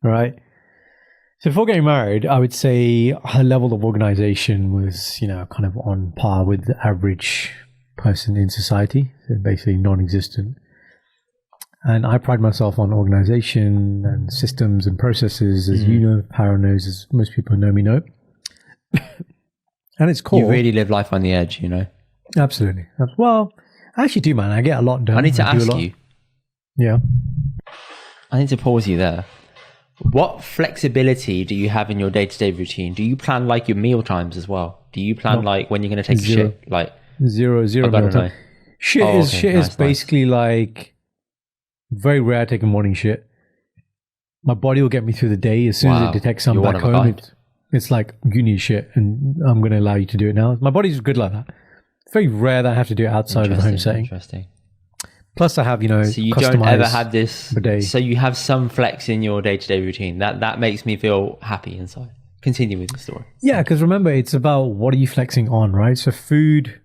right? So before getting married, I would say her level of organization was, kind of on par with the average person in society, so basically non-existent. And I pride myself on organization and systems and processes, as you know, Para knows, as most people who know me know. And it's cool. You really live life on the edge, Absolutely. Well, I actually do, man. I get a lot done. I need to ask you. Yeah. I need to pause you there. What flexibility do you have in your day-to-day routine? Do you plan like your meal times as well? Do you plan like when you're going to take a shit? Like zero meal time. Shit is basically like very rare taking morning shit. My body will get me through the day as soon as it detects I'm back home. It's like, you need shit and I'm going to allow you to do it now. My body's good like that. It's very rare that I have to do it outside of the home setting. Interesting. Plus I have, so you don't ever have this, so you have some flex in your day-to-day routine. That makes me feel happy inside. Continue with the story. Yeah, because remember, it's about what are you flexing on, right? So food,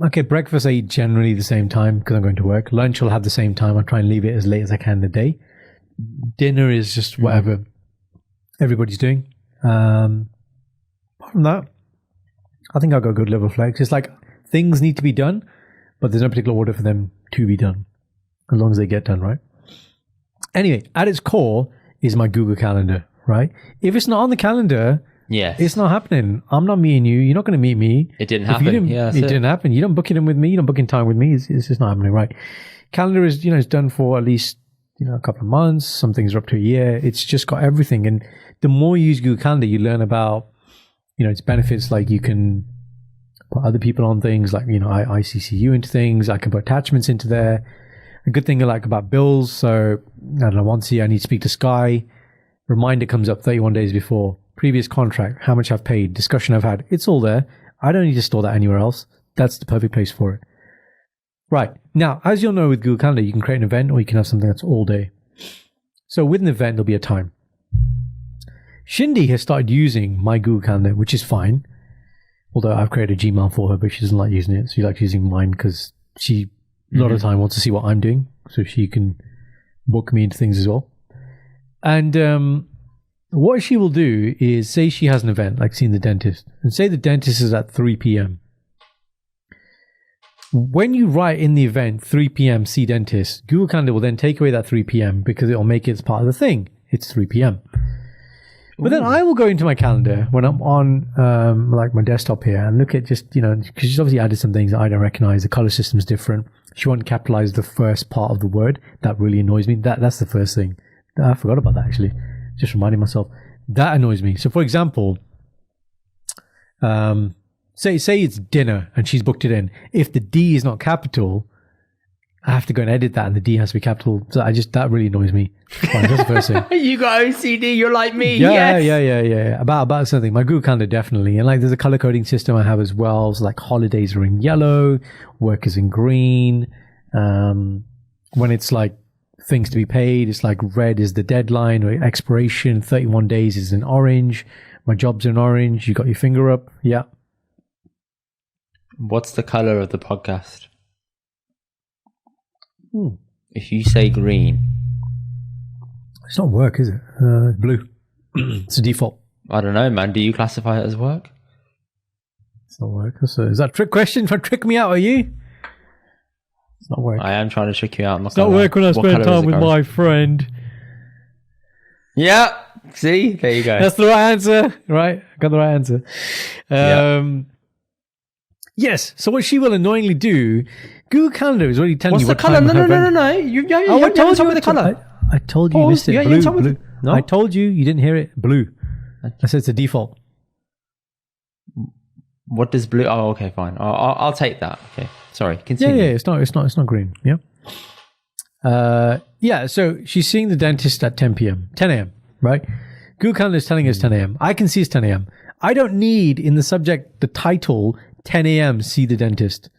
okay, breakfast I eat generally the same time because I'm going to work. Lunch I'll have the same time. I try and leave it as late as I can in the day. Dinner is just whatever everybody's doing. Apart from that, I think I've got a good level of flex. It's like things need to be done, but there's no particular order for them to be done, as long as they get done, right? Anyway, at its core is my Google Calendar, right? If it's not on the calendar, it's not happening. I'm not meeting you. You're not going to meet me. It didn't happen. It didn't happen. You don't book it in with me. You don't book in time with me. It's just not happening, right? Calendar is, it's done for at least, a couple of months. Some things are up to a year. It's just got everything. And the more you use Google Calendar, you learn about, its benefits. Like you can put other people on things, like, I CC you into things. I can put attachments into there. A good thing I like about bills. So, I don't know, once a year I need to speak to Sky. Reminder comes up 31 days before. Previous contract, how much I've paid, discussion I've had. It's all there. I don't need to store that anywhere else. That's the perfect place for it. Right. Now, as you'll know with Google Calendar, you can create an event or you can have something that's all day. So with an event, there'll be a time. Shindy has started using my Google Calendar, which is fine. Although I've created a Gmail for her, but she doesn't like using it. She likes using mine because she, a lot of the time, wants to see what I'm doing. So she can book me into things as well. And what she will do is, say she has an event, like seeing the dentist. And say the dentist is at 3 p.m. When you write in the event, 3 p.m. see dentist, Google Calendar will then take away that 3 p.m. because it will make it as part of the thing. It's 3 p.m. But then I will go into my calendar when I'm on like my desktop here and look at just, because she's obviously added some things that I don't recognize. The color system's different. She won't capitalize the first part of the word. That really annoys me. That's the first thing. I forgot about that actually. Just reminding myself. That annoys me. So for example, say it's dinner and she's booked it in. If the D is not capital, I have to go and edit that and the D has to be capital. So that really annoys me. Fine, that's the first thing. You got OCD, you're like me. Yeah. About something. My Google Calendar definitely. And like there's a color coding system I have as well. So like holidays are in yellow, work is in green. When it's like things to be paid, it's like red is the deadline or expiration, 31 days is in orange. My job's in orange. You got your finger up. Yeah. What's the color of the podcast? If you say green, it's not work, is it? It's blue. It's a default. I don't know, man. Do you classify it as work? It's not work. Is that a trick question? Trying to trick me out, are you? It's not work. I am trying to trick you out. It's not work when I spend time with my friend. Yeah. See? There you go. That's the right answer. Right? I got the right answer. Yes. So what she will annoyingly do, Google Calendar is already telling you what time. What's the colour? No. You told me the colour. I told you you missed it. Blue. No? I told you didn't hear it. Blue. I said it's a default. What does blue? Oh, okay, fine. I'll take that. Okay. Sorry. Continue. Yeah. It's not green. Yeah. Yeah. So she's seeing the dentist at 10 a.m. Right? Google Calendar is telling us 10 a.m. I can see it's 10 a.m. I don't need in the subject the title 10 a.m. see the dentist.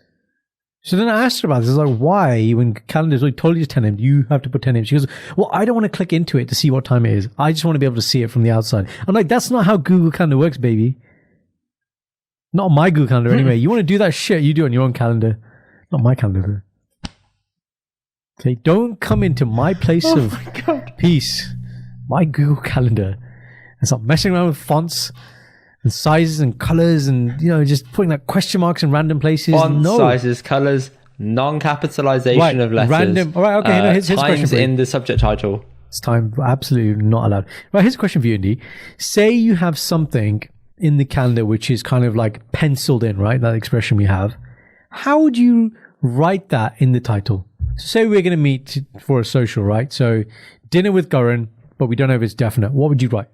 So then I asked her about this. I was like, why, when calendar's already told you it's 10 a.m., you have to put 10 a.m.? She goes, well, I don't want to click into it to see what time it is. I just want to be able to see it from the outside. I'm like, that's not how Google Calendar works, baby. Not on my Google Calendar anyway. You want to do that shit, you do it on your own calendar. Not my calendar. Okay, don't come into my place of peace my Google Calendar and start messing around with fonts and sizes and colors and, just putting like question marks in random places. Font sizes, colors, non-capitalization of letters. Random. All right, okay. Here's a question times for you. in the subject title. It's time. Absolutely not allowed. Right, here's a question for you, Indy. Say you have something in the calendar which is kind of like penciled in, right? That expression we have. How would you write that in the title? Say we're going to meet for a social, right? So dinner with Goran, but we don't know if it's definite. What would you write?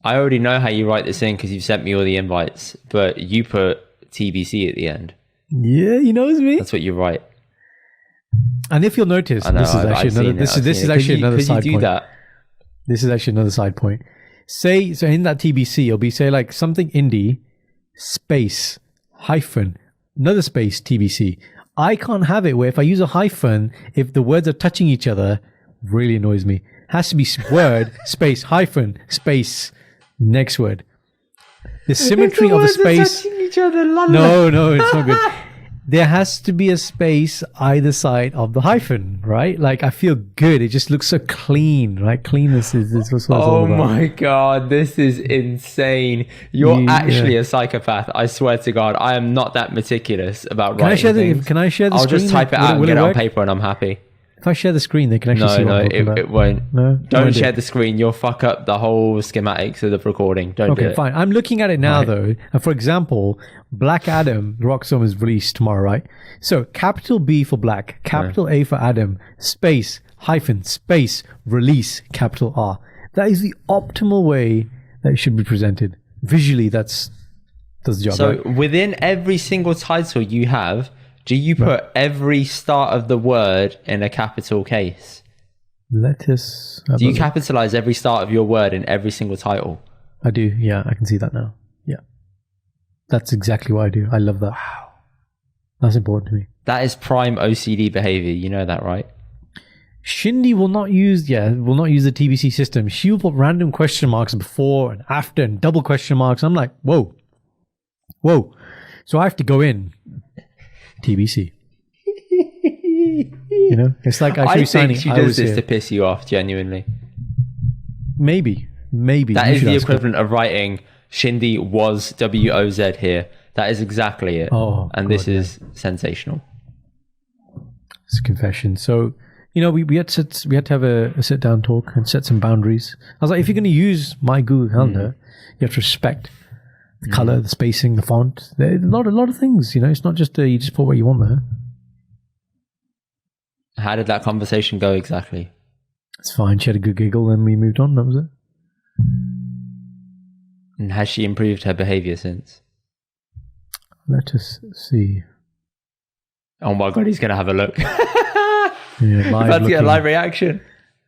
I already know how you write this in because you've sent me all the invites, but you put TBC at the end. Yeah, he knows me. That's what you write. And if you'll notice, this is actually another side point. This is actually another side point. So in that TBC, it'll be say like something Indy space hyphen another space TBC. I can't have it where if I use a hyphen, if the words are touching each other, really annoys me. Has to be word space hyphen space next word. The symmetry of a space. No, it's not good. There has to be a space either side of the hyphen, right? Like I feel good. It just looks so clean, right? Cleanness is what it's all about. Oh my God, this is insane. You're actually a psychopath. I swear to God, I am not that meticulous about writing things. Can I share the I'll screen? just type it out and get it on paper and I'm happy. If I share the screen, they can actually see what I'm talking about. It won't. No? Don't share the screen. You'll fuck up the whole schematics of the recording. Don't do it. Okay, fine. I'm looking at it now, though. And for example, Black Adam, the rock song is released tomorrow, right? So capital B for Black, capital A for Adam, space, hyphen, space, release, capital R. That is the optimal way that it should be presented. Visually, does the job. So right? within every single title you have, do you put every start of the word in a capital case? Let us... Do you capitalize every start of your word in every single title? I do, yeah. I can see that now. Yeah. That's exactly what I do. I love that. Wow. That's important to me. That is prime OCD behavior. You know that, right? Shindy will not use the TBC system. She will put random question marks before and after and double question marks. I'm like, whoa. So I have to go in TBC. It's like I should be signing. I think she does this to piss you off, genuinely. Maybe. That is the equivalent of writing Shindy was WOZ here. That is exactly it. This is sensational. It's a confession. So, we had to have a sit down talk and set some boundaries. I was like, if you're going to use my Google Calendar, you have to respect the color, the spacing, the font. There's a lot of things. It's not just you just put what you want there. How did that conversation go exactly? It's fine. She had a good giggle, and we moved on. That was it. And has she improved her behavior since? Let us see. Oh my God, he's going to have a look. Yeah, Let's get a live reaction.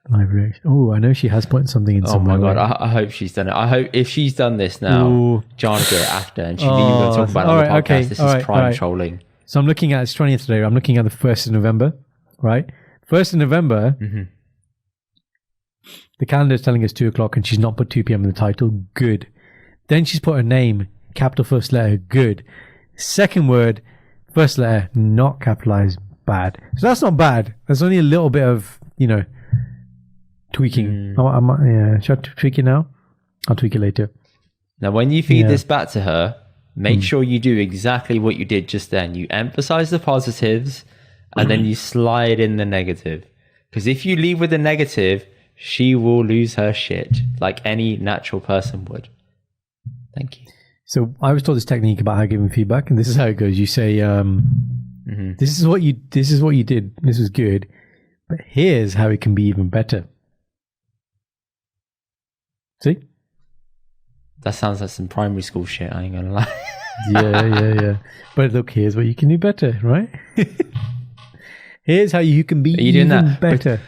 Live reaction. Oh, I know she has put something in somewhere. Oh my God, I hope she's done it. I hope if she's done this now, John will get it after and she's even going to talk about it on the podcast. Okay, this is prime trolling. So I'm looking at, it's 20th today. I'm looking at the 1st of November, right? 1st of November, the calendar is telling us 2 o'clock and she's not put 2 p.m. in the title. Good. Then she's put her name, capital first letter. Good. Second word, first letter, not capitalized. Bad. So that's not bad. There's only a little bit of, tweaking. Should I tweak it now? I'll tweak it later. Now, when you feed this back to her, make sure you do exactly what you did just then. You emphasize the positives and then you slide in the negative. Because if you leave with the negative, she will lose her shit like any natural person would. Thank you. So I was told this technique about how giving feedback, and this is how it goes. You say, this is what you did. This was good, but here's how it can be even better. See? That sounds like some primary school shit. I ain't gonna lie. Yeah. But look, here's what you can do better, right? Here's how you can be even better.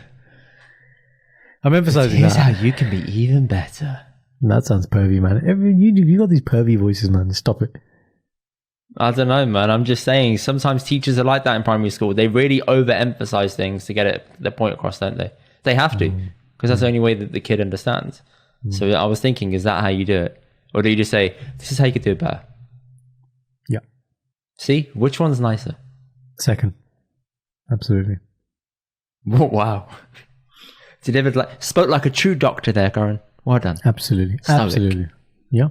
I'm emphasizing here's that. Here's how you can be even better. That sounds pervy, man. You got these pervy voices, man. Stop it. I don't know, man. I'm just saying, sometimes teachers are like that in primary school. They really overemphasize things to get their point across, don't they? They have to, because that's the only way that the kid understands. So I was thinking, is that how you do it? Or do you just say, this is how you could do it better? Yeah. See? Which one's nicer? Second. Absolutely. Wow. Delivered spoke like a true doctor there, Goran. Well done. Absolutely. Stoic. Absolutely. Yeah.